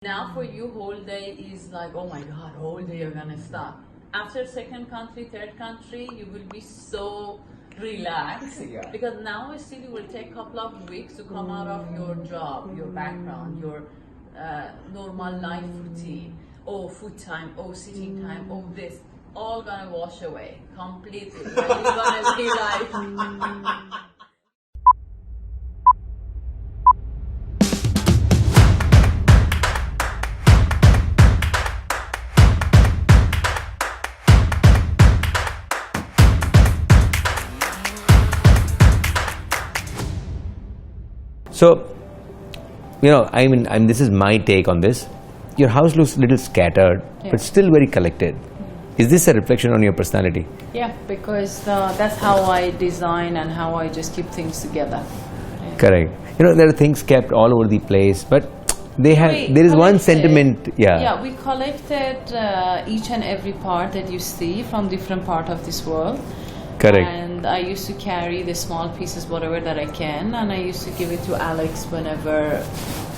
Now for you, whole day is like, oh my God, whole day you're gonna stop. After second country, third country, you will be so relaxed because now still you will take a couple of weeks to come out of your job, your background, your normal life routine. Oh, food time, oh, sitting time, oh, this, all gonna wash away completely. Like, it's gonna be like. So, this is my take on this. Your house looks a little scattered, but still very collected. Is this a reflection on your personality? Yeah, because that's how I design and how I just keep things together. Yeah. Correct. There are things kept all over the place, but there is one sentiment. Yeah, we collected each and every part that you see from different part of this world. Correct. And I used to carry the small pieces, whatever that I can, and I used to give it to Alex whenever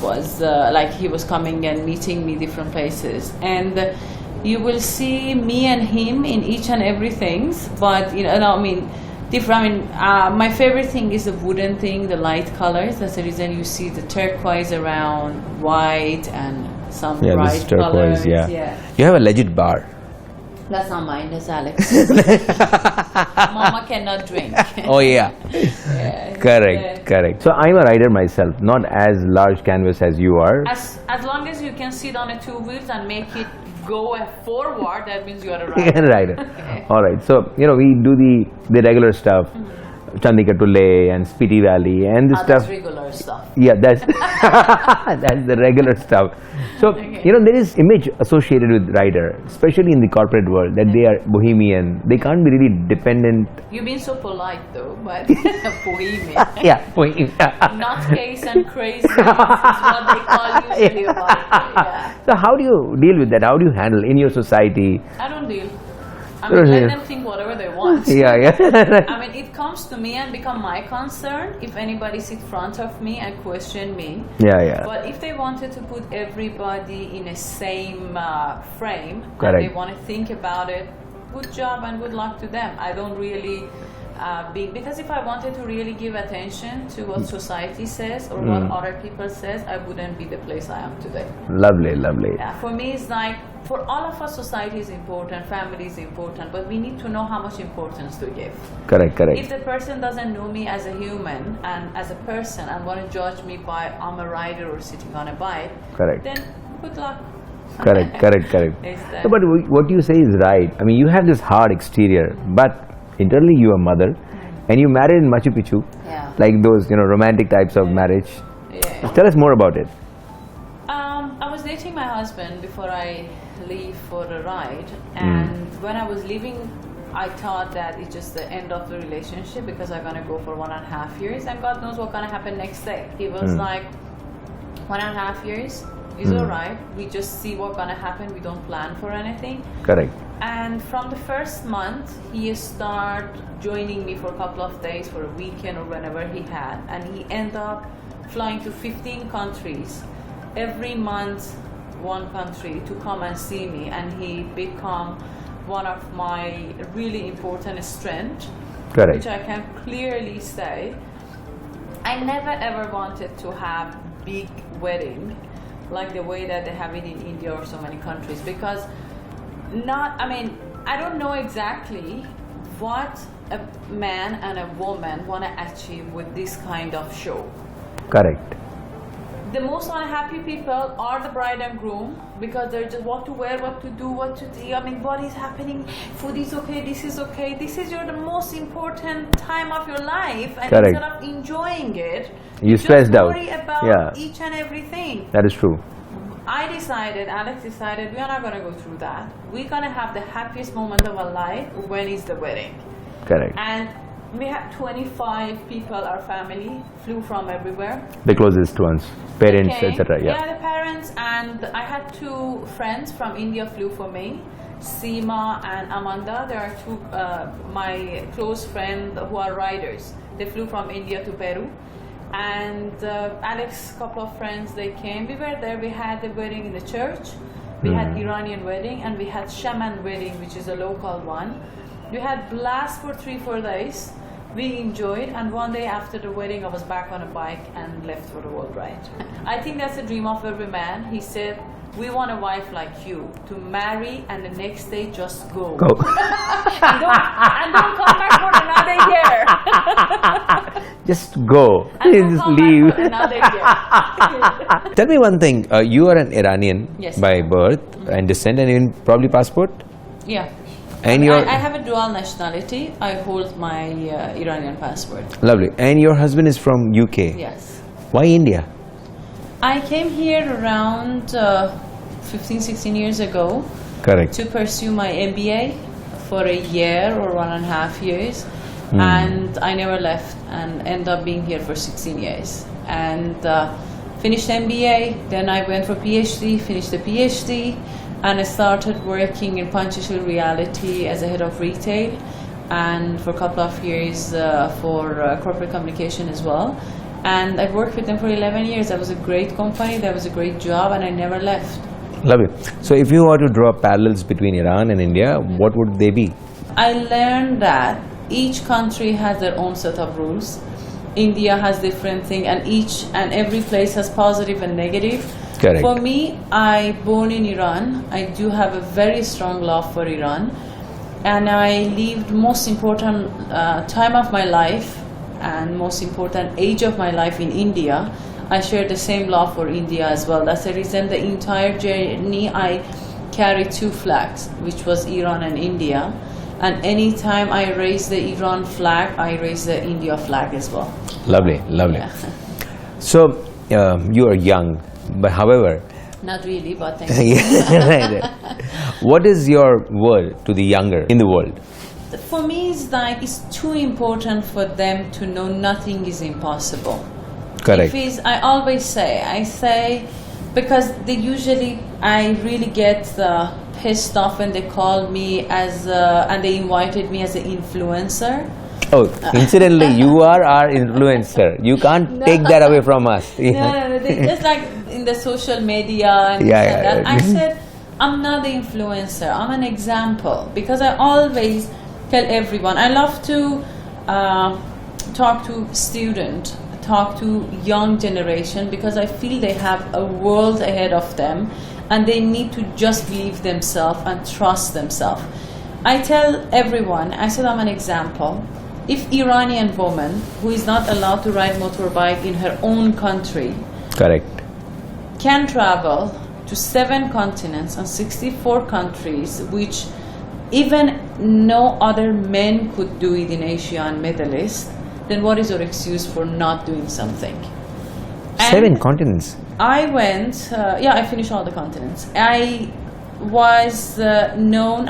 was like he was coming and meeting me different places. And you will see me and him in each and everything, but different. My favorite thing is the wooden thing, the light colors. That's the reason you see the turquoise around white and some bright this turquoise, colors. Yeah. You have a legit bar. That's not mine, that's Alex's. Mama cannot drink. Oh yeah. Correct. So I'm a rider myself, not as large canvas as you are. As long as you can sit on a two wheels and make it go forward, that means you are a rider. Rider. All right. So we do the regular stuff. Chandika to Leh and Spiti Valley and the stuff. That's regular stuff. Yeah, that's that's the regular stuff. So there is image associated with rider, especially in the corporate world, that they are bohemian. They can't be really dependent. You've been so polite though, but bohemian. Yeah, bohemian. Nutcase and crazy is what they call usually about it. Yeah. So how do you deal with that? How do you handle in your society? I don't deal. Let them think whatever they want. Yeah. It comes to me and become my concern if anybody sit in front of me and question me. Yeah. But if they wanted to put everybody in a same frame, correct, and they want to think about it, good job and good luck to them. I don't really because if I wanted to really give attention to what society says or what other people says, I wouldn't be the place I am today. Lovely. Yeah, for me, it's like, for all of us, society is important, family is important, but we need to know how much importance to give. Correct. If the person doesn't know me as a human and as a person and want to judge me by I'm a rider or sitting on a bike, correct, then good luck. Correct. No, but what you say is right. You have this hard exterior, but internally you are mother, and you married in Machu Picchu, like those romantic types of marriage. Yeah. Tell us more about it. I was dating my husband before I leave for a ride, and when I was leaving, I thought that it's just the end of the relationship because I'm gonna go for 1.5 years, and God knows what's gonna happen next day. He was like, 1.5 years is alright. We just see what's gonna happen. We don't plan for anything. Correct. And from the first month, he started joining me for a couple of days, for a weekend or whenever he had. And he ended up flying to 15 countries, every month one country, to come and see me. And he become one of my really important strengths, which I can clearly say. I never ever wanted to have big wedding like the way that they have it in India or so many countries, because I don't know exactly what a man and a woman want to achieve with this kind of show. Correct. The most unhappy people are the bride and groom, because they're just what to wear, what to do, what to do. What is happening? Food is okay, this is okay. This is the most important time of your life, and correct, instead of enjoying it, you stressed out. Worry about each and everything. That is true. Alex decided, we are not going to go through that. We're going to have the happiest moment of our life when is the wedding. Correct. And we had 25 people, our family, flew from everywhere. The closest ones, parents, etc. Yeah, the parents, and I had 2 friends from India flew for me, Seema and Amanda. There are 2 my close friends who are riders. They flew from India to Peru. And Alex, couple of friends, they came. We were there. We had the wedding in the church. We had Iranian wedding, and we had shaman wedding, which is a local one. We had blast for 3-4 days. We enjoyed, and one day after the wedding, I was back on a bike and left for the world ride. I think that's a dream of every man. He said, we want a wife like you, to marry and the next day just go. Go. and don't come back for another year. Just go. And don't Just come leave. back for another year. Tell me one thing. You are an Iranian Yes. by birth and descent, and even probably passport. Yeah. And your I have a dual nationality. I hold my Iranian passport. lovely. And your husband is from UK. Yes. Why India? I came here around 15-16 years ago Correct. to pursue my MBA for a year or 1.5 years, and I never left and ended up being here for 16 years. And finished MBA, then I went for PhD, finished the PhD, and I started working in Panchashil Reality as a head of retail, and for a couple of years for corporate communication as well. And I worked with them for 11 years. That was a great company, that was a great job, and I never left. Lovely. So if you were to draw parallels between Iran and India, what would they be? I learned that each country has their own set of rules. India has different things, and each and every place has positive and negative. Correct. For me, I born in Iran. I do have a very strong love for Iran, and I lived most important time of my life and most important age of my life in India. I share the same love for India as well. That's the reason the entire journey I carry 2 flags, which was Iran and India. And anytime I raise the Iran flag, I raise the India flag as well. Lovely, lovely. Yeah. So you are young, but however, Not really, but thank you. right. What is your word to the younger in the world? For me, it's like it's too important for them to know nothing is impossible. Correct. I always say, because they usually, I really get pissed off when they call me as, and they invited me as an influencer. Oh, incidentally, you are our influencer. You can't take that away from us. No, they just like in the social media and Yeah, this and yeah, that. yeah. I said, I'm not the influencer, I'm an example, because I always tell everyone, I love to talk to students, talk to young generation, because I feel they have a world ahead of them and they need to just believe themselves and trust themselves. I tell everyone, I said I'm an example. If Iranian woman who is not allowed to ride motorbike in her own country Correct. can travel to 7 continents and 64 countries, which even no other men could do it in Asia and Middle East, then what is your excuse for not doing something? And 7 continents. I went, I finished all the continents. I was known,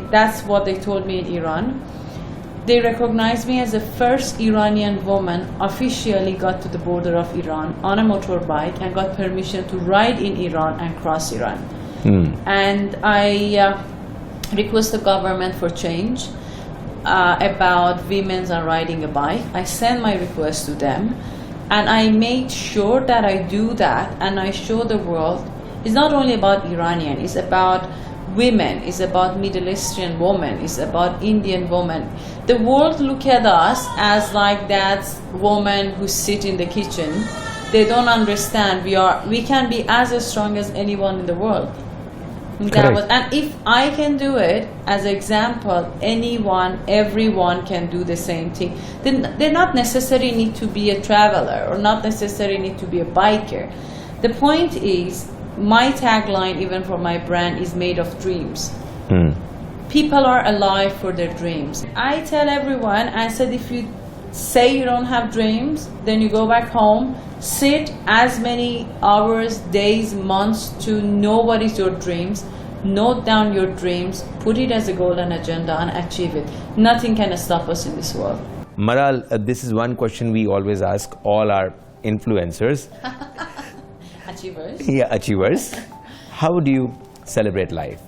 that's what they told me in Iran. They recognized me as the first Iranian woman officially got to the border of Iran on a motorbike and got permission to ride in Iran and cross Iran. And I request the government for change about women and riding a bike. I sent my request to them, and I made sure that I do that, and I show the world it's not only about Iranian, it's about women, it's about Middle Eastern women, it's about Indian women. The world look at us as like that woman who sit in the kitchen. They don't understand we can be as strong as anyone in the world. And if I can do it as an example, everyone can do the same thing. They not necessarily need to be a traveler or not necessarily need to be a biker. The point is, my tagline even for my brand is made of dreams. People are alive for their dreams. I tell everyone, I said, if you say you don't have dreams, then you go back home, sit as many hours, days, months to know what is your dreams, note down your dreams, put it as a goal and agenda and achieve it. Nothing can stop us in this world. Maral, this is one question we always ask all our influencers. Achievers. Yeah, achievers. How do you celebrate life?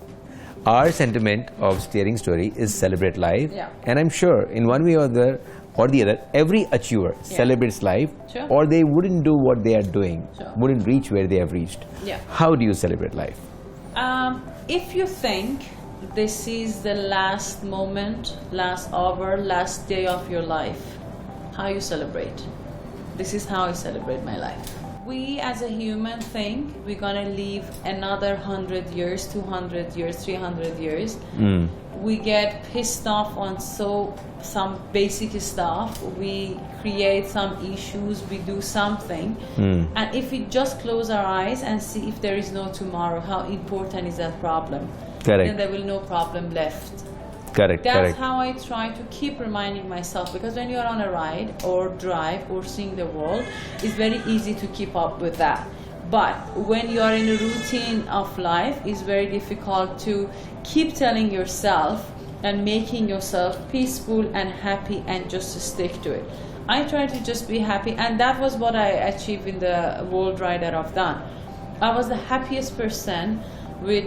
Our sentiment of Steering Story is celebrate life. Yeah. And I'm sure in one way or the other, or the other, every achiever celebrates life, Sure. or they wouldn't do what they are doing, Sure. wouldn't reach where they have reached. Yeah. How do you celebrate life? If you think this is the last moment, last hour, last day of your life, how you celebrate? This is how I celebrate my life. We as a human think we're gonna live another 100 years, 200 years, 300 years. We get pissed off on some basic stuff. We create some issues. We do something, and if we just close our eyes and see if there is no tomorrow, how important is that problem? Correct. Then there will no problem left. Correct. That's Correct. how I try to keep reminding myself, because when you're on a ride or drive or seeing the world, it's very easy to keep up with that. But when you are in a routine of life, it's very difficult to keep telling yourself and making yourself peaceful and happy and just to stick to it. I try to just be happy, and that was what I achieved in the world ride that I've done. I was the happiest person with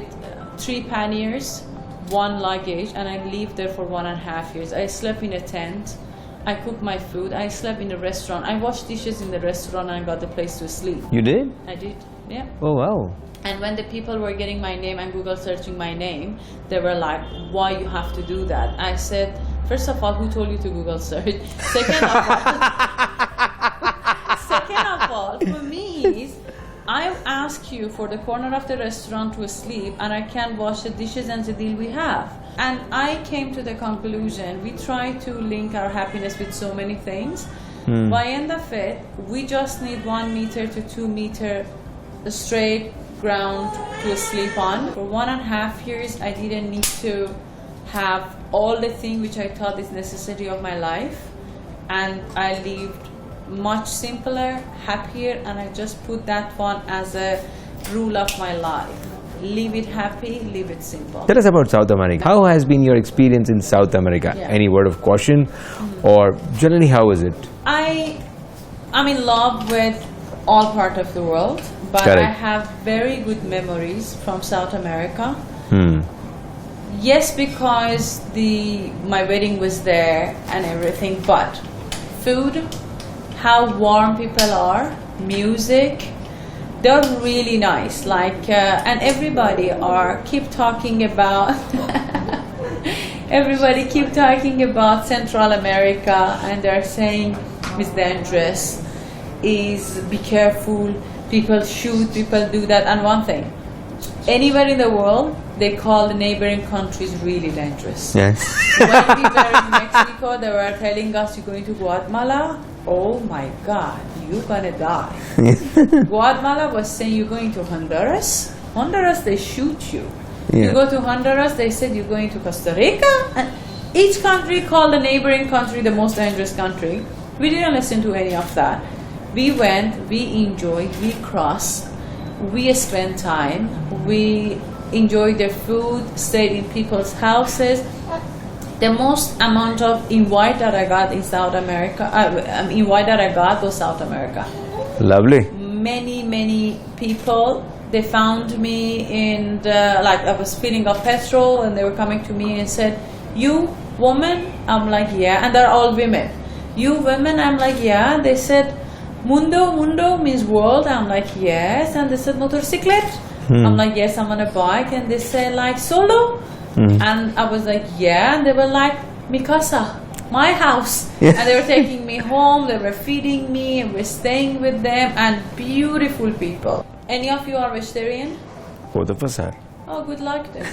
3 panniers, 1 luggage, and I lived there for 1.5 years. I slept in a tent. I cooked my food. I slept in a restaurant. I washed dishes in the restaurant and got the place to sleep. You did? I did, yeah. Oh wow. And when the people were getting my name and Google searching my name, they were like, why you have to do that? I said, first of all, who told you to Google search? Second of all, for me is, I ask you for the corner of the restaurant to sleep, and I can wash the dishes, and the deal we have. And I came to the conclusion, we try to link our happiness with so many things. By end of it, we just need 1 meter to 2 meter straight ground to sleep on. For 1.5 years, I didn't need to have all the things which I thought is necessary of my life, and I lived much simpler, happier, and I just put that one as a rule of my life. Live it happy, live it simple. Tell us about South America. How has been your experience in South America? Yeah. Any word of caution, or generally how is it? I'm in love with all parts of the world, but Correct. I have very good memories from South America. Yes, because my wedding was there and everything, but food, how warm people are, music, they're really nice. Like, and everybody keep talking about everybody keep talking about Central America, and they're saying it's dangerous, be careful, people shoot, people do that. And one thing, anywhere in the world, they call the neighboring countries really dangerous. Yes. When we were in Mexico, they were telling us, you're going to Guatemala? Oh my God, you're gonna die. Guatemala was saying, you're going to Honduras? Honduras, they shoot you. Yeah. You go to Honduras, they said you're going to Costa Rica? And each country called the neighboring country the most dangerous country. We didn't listen to any of that. We went, we enjoyed, we crossed, we spent time, we enjoyed their food, stayed in people's houses. The most amount of invite that I got in South America, invite that I got was South America. Lovely. Many people, they found me in like I was filling up petrol, and they were coming to me and said, you woman? I'm like, yeah. And they're all women. You women? I'm like, yeah. They said, mundo means world. I'm like, yes. And they said, motorcyclette? I'm like, yes, I'm on a bike. And they said, like, solo? And I was like, yeah. And they were like, mi casa, my house. Yeah. And they were taking me home, they were feeding me, and we're staying with them, and beautiful people. Any of you are vegetarian? Both of us are. Oh, good luck then.